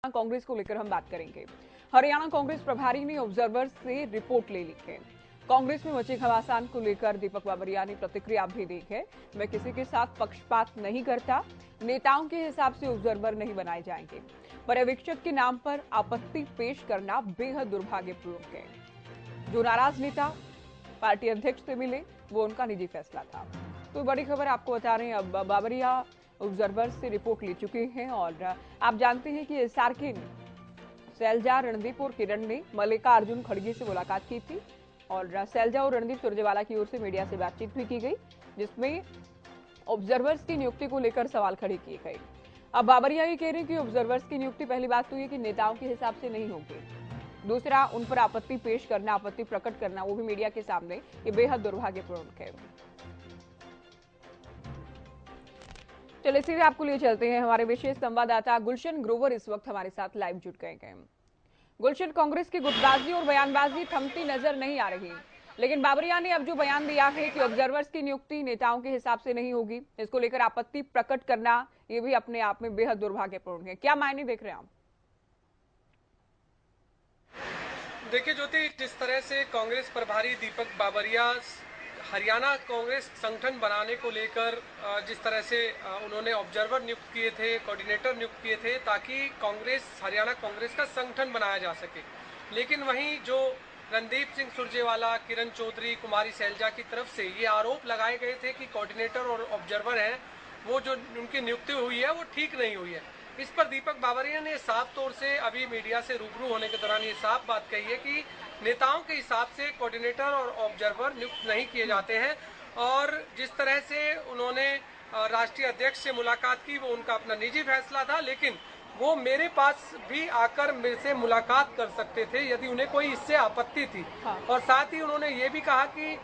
कांग्रेस को लेकर हम बात करेंगे। हरियाणा कांग्रेस प्रभारी ने ऑब्जर्वर से रिपोर्ट ले ली है। कांग्रेस में मची घमासान को लेकर दीपक बाबरिया ने प्रतिक्रिया भी दी है। मैं किसी के साथ पक्षपात नहीं करता, नेताओं के हिसाब से ऑब्जर्वर नहीं बनाए जाएंगे। पर्यवेक्षक के नाम पर आपत्ति पेश करना बेहद दुर्भाग्यपूर्ण है। जो नाराज नेता पार्टी अध्यक्ष से मिले वो उनका निजी फैसला था। तो बड़ी खबर आपको बता रहे हैं, अब बाबरिया ऑब्जर्वर से रिपोर्ट ले चुके हैं और आप जानते हैं कि एसआर के शैलजा, रणदीप और किरण ने मल्लिकार्जुन खड़गे से मुलाकात की थी और शैलजा और रणदीप सुरजेवाला की ओर से मीडिया से बातचीत भी की गई, जिसमें ऑब्जर्वर्स की नियुक्ति को लेकर सवाल खड़े किए गए। अब बाबरिया ये कह रहे हैं कि ऑब्जर्वर्स की नियुक्ति पहली बात तो ये कि नेताओं के हिसाब से नहीं होगी, दूसरा उन पर आपत्ति पेश करना, आपत्ति प्रकट करना, वो भी मीडिया के सामने, ये बेहद दुर्भाग्यपूर्ण है। चलिए सीधे आपको लिए चलते हैं। हमारे विशेष संवाददाता गुलशन ग्रोवर इस वक्त हमारे साथ लाइव जुट गए हैं। गुलशन, कांग्रेस की गुटबाजी और बयानबाजी थमती नजर नहीं आ रही, लेकिन बाबरिया ने अब जो बयान दिया है कि ऑब्जर्वर्स की नियुक्ति नेताओं के हिसाब से नहीं होगी, इसको लेकर आपत्ति प्रकट करना ये भी अपने आप में बेहद दुर्भाग्यपूर्ण है। क्या मायने देख रहे हैं आप? देखिए ज्योति, जिस तरह से कांग्रेस प्रभारी दीपक बाबरिया हरियाणा कांग्रेस संगठन बनाने को लेकर जिस तरह से उन्होंने ऑब्जर्वर नियुक्त किए थे, कोऑर्डिनेटर नियुक्त किए थे, ताकि कांग्रेस हरियाणा कांग्रेस का संगठन बनाया जा सके, लेकिन वहीं जो रणदीप सिंह सुरजेवाला, किरण चौधरी, कुमारी शैलजा की तरफ से ये आरोप लगाए गए थे कि कोऑर्डिनेटर और ऑब्जर्वर हैं, वो जो उनकी नियुक्ति हुई है वो ठीक नहीं हुई है। इस पर दीपक बाबरिया ने साफ तौर से अभी मीडिया से रूबरू होने के दौरान ये साफ बात कही है कि नेताओं के हिसाब से कोऑर्डिनेटर और ऑब्जर्वर नियुक्त नहीं किए जाते हैं। और जिस तरह से उन्होंने राष्ट्रीय अध्यक्ष से मुलाकात की वो उनका अपना निजी फैसला था, लेकिन वो मेरे पास भी आकर मेरे से मुलाकात कर सकते थे यदि उन्हें कोई इससे आपत्ति थी। हाँ। और साथ ही उन्होंने ये भी कहा कि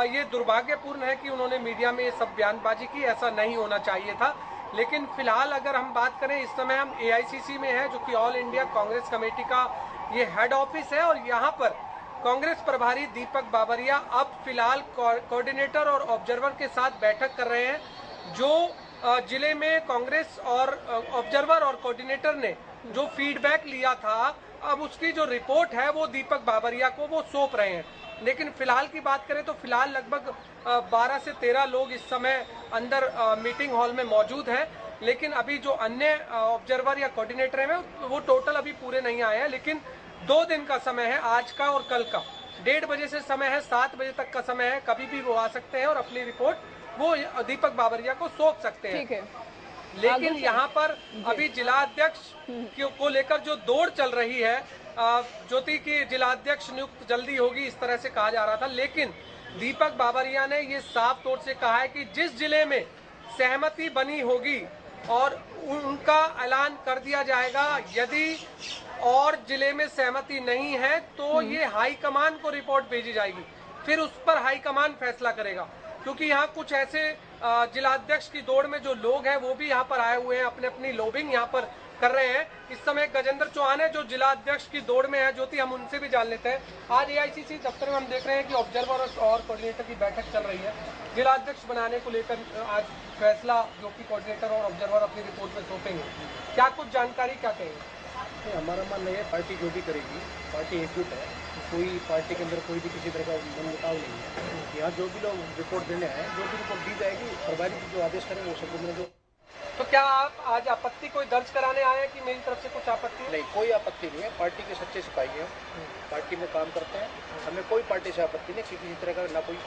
ये दुर्भाग्यपूर्ण है कि उन्होंने मीडिया में ये सब बयानबाजी की, ऐसा नहीं होना चाहिए था। लेकिन फिलहाल अगर हम बात करें, इस समय हम AICC में हैं, जो कि ऑल इंडिया कांग्रेस कमेटी का ये हेड ऑफिस है, और यहाँ पर कांग्रेस प्रभारी दीपक बाबरिया अब फिलहाल कोऑर्डिनेटर और ऑब्जर्वर के साथ बैठक कर रहे हैं। जो जिले में कांग्रेस और ऑब्जर्वर और कोऑर्डिनेटर ने जो फीडबैक लिया था, अब उसकी जो रिपोर्ट है वो दीपक बाबरिया को वो सौंप रहे हैं। लेकिन फिलहाल की बात करें तो फिलहाल लगभग 12 से 13 लोग इस समय अंदर मीटिंग हॉल में मौजूद हैं, लेकिन अभी जो अन्य ऑब्जर्वर या कोऑर्डिनेटर हैं वो टोटल अभी पूरे नहीं आए हैं। लेकिन 2 दिन का समय है, आज का और कल का। 1:30 बजे से समय है, 7 बजे तक का समय है, कभी भी वो आ सकते हैं और अपनी रिपोर्ट वो दीपक बाबरिया को सौंप सकते हैं। ठीक है। लेकिन यहाँ पर अभी जिलाध्यक्ष को लेकर जो दौड़ चल रही है, ज्योति की जिलाध्यक्ष नियुक्त जल्दी होगी इस तरह से कहा जा रहा था, लेकिन दीपक बाबरिया ने ये साफ तौर से कहा है कि जिस जिले में सहमति बनी होगी और उनका ऐलान कर दिया जाएगा। यदि और जिले में सहमति नहीं है तो ये हाईकमान को रिपोर्ट भेजी जाएगी, फिर उस पर हाईकमान फैसला करेगा। क्योंकि यहाँ कुछ ऐसे जिलाध्यक्ष की दौड़ में जो लोग हैं वो भी यहाँ पर आए हुए हैं, अपने अपनी लॉबिंग यहाँ पर कर रहे हैं। इस समय गजेंद्र चौहान है जो जिलाध्यक्ष की दौड़ में है, ज्योति हम उनसे भी जान लेते हैं। आज AICC दफ्तर में हम देख रहे हैं कि ऑब्जर्वर और कोऑर्डिनेटर की बैठक चल रही है, जिलाध्यक्ष बनाने को लेकर आज फैसला जो कि कोऑर्डिनेटर और ऑब्जर्वर अपनी रिपोर्ट में सौंपेंगे। क्या कुछ जानकारी क्या कहेंगे? हमारा मानना है पार्टी जो भी करेगी, पार्टी एकजुट है, कोई पार्टी के अंदर कोई भी किसी तरह का मनमुटाव नहीं है। यहाँ जो भी लोग रिपोर्ट देने आए, जो भी रिपोर्ट दी जाएगी, प्रभारी जी जो आदेश करें वो सब में जो। तो क्या आप आज आपत्ति कोई दर्ज कराने आए हैं कि मेरी तरफ से कुछ आपत्ति? नहीं, कोई आपत्ति नहीं है। पार्टी के सच्चे सिपाही हैं, पार्टी में काम करते हैं, हमें कोई पार्टी से आपत्ति नहीं, किसी तरह का ना कोई।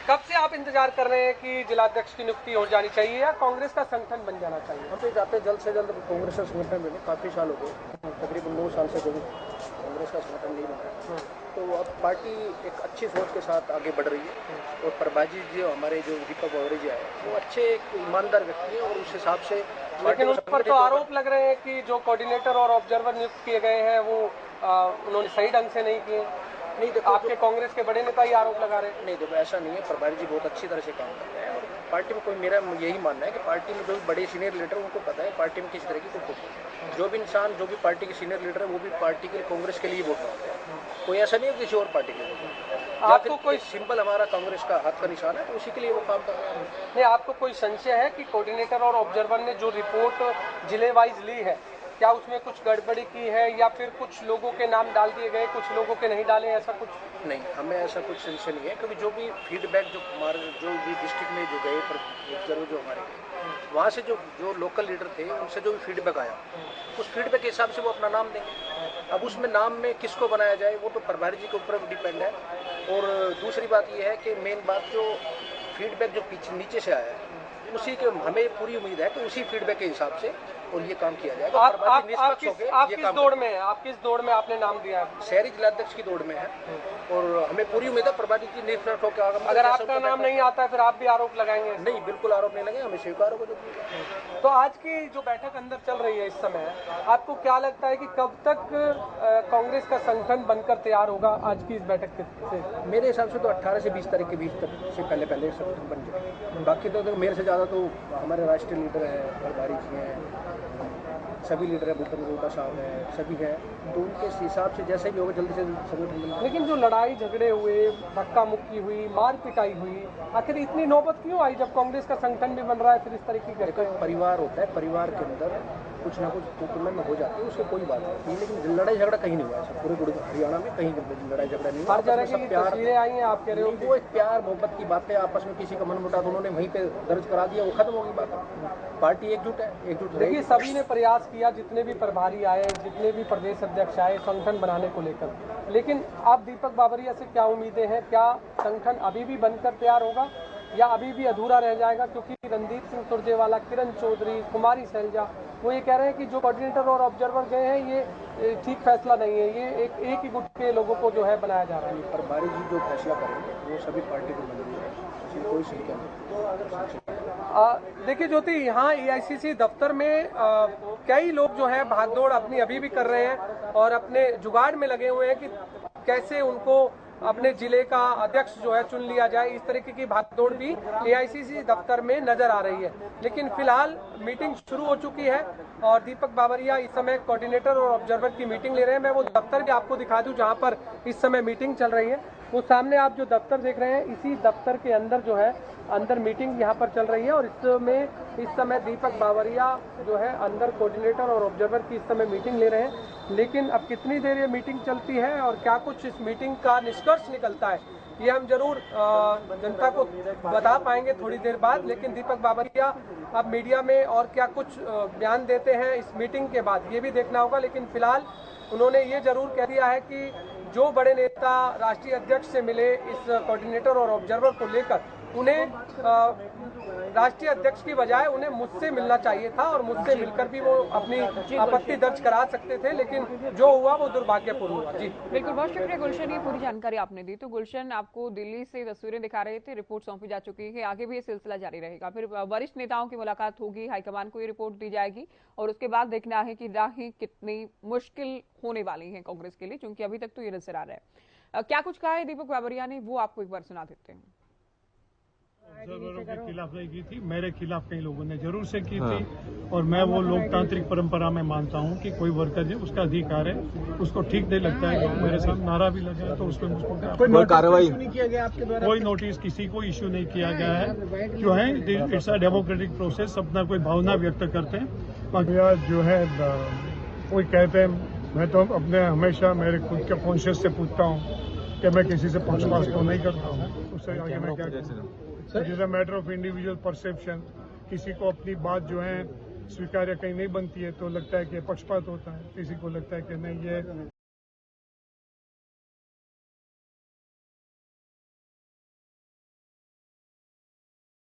कब से आप इंतजार कर रहे हैं कि जिलाध्यक्ष की नियुक्ति हो जानी चाहिए या कांग्रेस का संगठन बन जाना चाहिए? हम तो चाहते हैं जल्द से जल्द कांग्रेस का संगठन बने। काफ़ी साल हो गए, तकरीबन 9 साल से कांग्रेस का संगठन नहीं बना, तो अब पार्टी एक अच्छी सोच के साथ आगे बढ़ रही है। और प्रभाजी जी हमारे जो दीपक बाबरिया जी आए वो अच्छे एक ईमानदार व्यक्ति हैं और उस हिसाब से। लेकिन उस पर तो आरोप लग रहे हैं कि जो कोऑर्डिनेटर और ऑब्जर्वर नियुक्त किए गए हैं वो उन्होंने सही ढंग से नहीं किए। नहीं, देखो आपके कांग्रेस के बड़े नेता ही आरोप लगा रहे हैं। नहीं, देखो ऐसा नहीं है, प्रभारी जी बहुत अच्छी तरह से काम कर रहे हैं। और पार्टी में कोई, मेरा यही मानना है कि पार्टी में जो भी बड़े सीनियर लीडर उनको पता है पार्टी में किस तरह की कोई है। जो भी इंसान जो भी पार्टी के सीनियर लीडर है वो भी पार्टी के कांग्रेस के लिए वोट मांगते हैं, कोई ऐसा नहीं है किसी और पार्टी के लिए। आपको कोई सिंपल हमारा कांग्रेस का हाथ का निशान है तो उसी के लिए वो काम कर रहे हैं। नहीं, आपको कोई संशय है कि कोऑर्डिनेटर और ऑब्जर्वर ने जो रिपोर्ट जिले वाइज ली है, क्या उसमें कुछ गड़बड़ी की है या फिर कुछ लोगों के नाम डाल दिए गए, कुछ लोगों के नहीं डाले, ऐसा कुछ? नहीं, हमें ऐसा कुछ सेंशन नहीं है, क्योंकि जो भी फीडबैक जो हमारे जो भी डिस्ट्रिक्ट में जो गए ऑब्जर्वर जो हमारे गए, वहाँ से जो लोकल लीडर थे उनसे जो भी फीडबैक आया, उस फीडबैक के हिसाब से वो अपना नाम देंगे। अब उसमें नाम में किसको बनाया जाए वो तो प्रभारी जी के ऊपर डिपेंड है। और दूसरी बात ये है कि मेन बात जो फीडबैक जो पीछे नीचे से आया है, उसी के हमें पूरी उम्मीद है कि उसी फीडबैक के हिसाब से और ये काम किया जाएगा। आप किस दौड़ में है? आप किस दौड़ में आपने नाम दिया है? शहरी जिलाध्यक्ष की दौड़ में है और हमें पूरी उम्मीद है प्रभारी जी निष्पक्ष होकर। अगर आपका नाम नहीं आता है फिर आप भी आरोप लगाएंगे? नहीं, बिल्कुल आरोप नहीं लगेगा, हमें स्वीकार होगा। तो आज की जो बैठक अंदर चल रही है इस समय, आपको क्या लगता है कि कब तक कांग्रेस का संगठन बनकर तैयार होगा आज की इस बैठक से? मेरे हिसाब से तो 18 से 20 तारीख के बीच तक से पहले संगठन बन जाए। बाकी तो मेरे से ज़्यादा तो हमारे राष्ट्रीय लीडर हैं, प्रभारी जी हैं, सभी लीडर है, भूपेंद्र हुड्डा साहब है, सभी हैं, तो उनके हिसाब से जैसे भी होगा जल्दी से संगठन बन जाए। लेकिन जो लड़ाई झगड़े हुए, धक्का मुक्की हुई, मार पिटाई हुई, आखिर इतनी नौबत क्यों आई जब कांग्रेस का संगठन भी बन रहा है? फिर इस तरीके का परिवार होता है, परिवार के अंदर कुछ ना कुछ टूटन हो जाती है, उससे कोई बात नहीं, लेकिन लड़ाई झगड़ा कहीं नहीं हुआ है। पूरे हरियाणा में कहीं लड़ाई झगड़ा नहीं हुआ। तस्वीरें आई हैं, आप कह रहे हो वो एक प्यार मोहब्बत की बातें, आपस में किसी का मन मुटा तो उन्होंने वहीं पे दर्ज करा दिया, वो खत्म होगी बात। पार्टी एकजुट है, एकजुट देखिए सभी ने प्रयास किया, जितने भी प्रभारी आए, जितने भी प्रदेश अध्यक्ष आए संगठन बनाने को लेकर, लेकिन आप दीपक बाबरिया से क्या उम्मीदें हैं? क्या संगठन अभी भी बनकर तैयार होगा या अभी भी अधूरा रह जाएगा? क्योंकि रणदीप सिंह सुरजेवाला, किरण चौधरी, कुमारी शैलजा वो ये कह रहे हैं कि जो कोऑर्डिनेटर और ऑब्जर्वर गए हैं ये ठीक फैसला नहीं है, ये एक ही गुट के लोगों को जो है बनाया जा रहा है। प्रभारी जी जो फैसला करेंगे वो सभी पार्टी को मंजूर है, इसमें कोई शिकायत नहीं। देखिए ज्योति, यहाँ एआईसीसी दफ्तर में कई लोग जो है भागदौड़ अपनी अभी भी कर रहे हैं और अपने जुगाड़ में लगे हुए हैं कि कैसे उनको अपने जिले का अध्यक्ष जो है चुन लिया जाए। इस तरीके की भागदौड़ भी एआईसीसी दफ्तर में नजर आ रही है। लेकिन फिलहाल मीटिंग शुरू हो चुकी है और दीपक बाबरिया इस समय कोऑर्डिनेटर और ऑब्जर्वर की मीटिंग ले रहे हैं। मैं वो दफ्तर भी आपको दिखा दूं जहां पर इस समय मीटिंग चल रही है। वो सामने आप जो दफ्तर देख रहे हैं, इसी दफ्तर के अंदर जो है अंदर मीटिंग यहाँ पर चल रही है और इस समय दीपक बाबरिया जो है अंदर कोऑर्डिनेटर और ऑब्जर्वर की इस समय मीटिंग ले रहे हैं। लेकिन अब कितनी देर ये मीटिंग चलती है और क्या कुछ इस मीटिंग का निष्कर्ष निकलता है, ये हम जरूर जनता को बता पाएंगे थोड़ी देर बाद। लेकिन दीपक बाबरिया अब मीडिया में और क्या कुछ बयान देते हैं इस मीटिंग के बाद, ये भी देखना होगा। लेकिन फिलहाल उन्होंने ये जरूर कह दिया है कि जो बड़े नेता राष्ट्रीय अध्यक्ष से मिले इस कोऑर्डिनेटर और ऑब्जर्वर को लेकर, उन्हें राष्ट्रीय अध्यक्ष की बजाय उन्हें मुझसे मिलना चाहिए था और मुझसे मिलकर भी वो अपनी आपत्ति दर्ज करा सकते थे, लेकिन जो हुआ वो दुर्भाग्यपूर्ण हुआ। जी बिल्कुल, बहुत शुक्रिया गुलशन, ये पूरी जानकारी आपने दी। तो गुलशन आपको दिल्ली से तस्वीरें दिखा रहे थे, रिपोर्ट सौंपी जा चुकी है, आगे भी ये सिलसिला जारी रहेगा। फिर वरिष्ठ नेताओं की मुलाकात होगी, हाईकमान को ये रिपोर्ट दी जाएगी और उसके बाद देखना है कि राहें कितनी मुश्किल होने वाली है कांग्रेस के लिए, क्योंकि अभी तक तो ये नजर आ रहा है। क्या कुछ कहा है दीपक बाबरिया ने, वो आपको एक बार सुना देते हैं। ऑब्जर्वरों के खिलाफ नहीं की थी, मेरे खिलाफ कई लोगों ने जरूर से की थी और मैं वो लोकतांत्रिक परंपरा में मानता हूं कि कोई वर्कर है उसका अधिकार है, उसको ठीक नहीं लगता है कि मेरे साथ नारा भी लगा तो उसमें मुझको कोई कार्रवाई नहीं किया गया आपके द्वारा? कोई नोटिस किसी को इश्यू नहीं किया गया है। जो है इट्स अ डेमोक्रेटिक प्रोसेस, अपना कोई भावना व्यक्त करते हैं। जो है कोई कहते हैं, मैं तो अपने हमेशा मेरे खुद के कॉन्शियस से पूछता हूँ कि मैं किसी से पक्षपात तो नहीं करता हूँ, उससे आगे मैं क्या करूँ? It is a matter of individual perception. किसी को अपनी बात जो है स्वीकार्य कहीं नहीं बनती है तो लगता है कि पक्षपात होता है, किसी को लगता है कि नहीं ये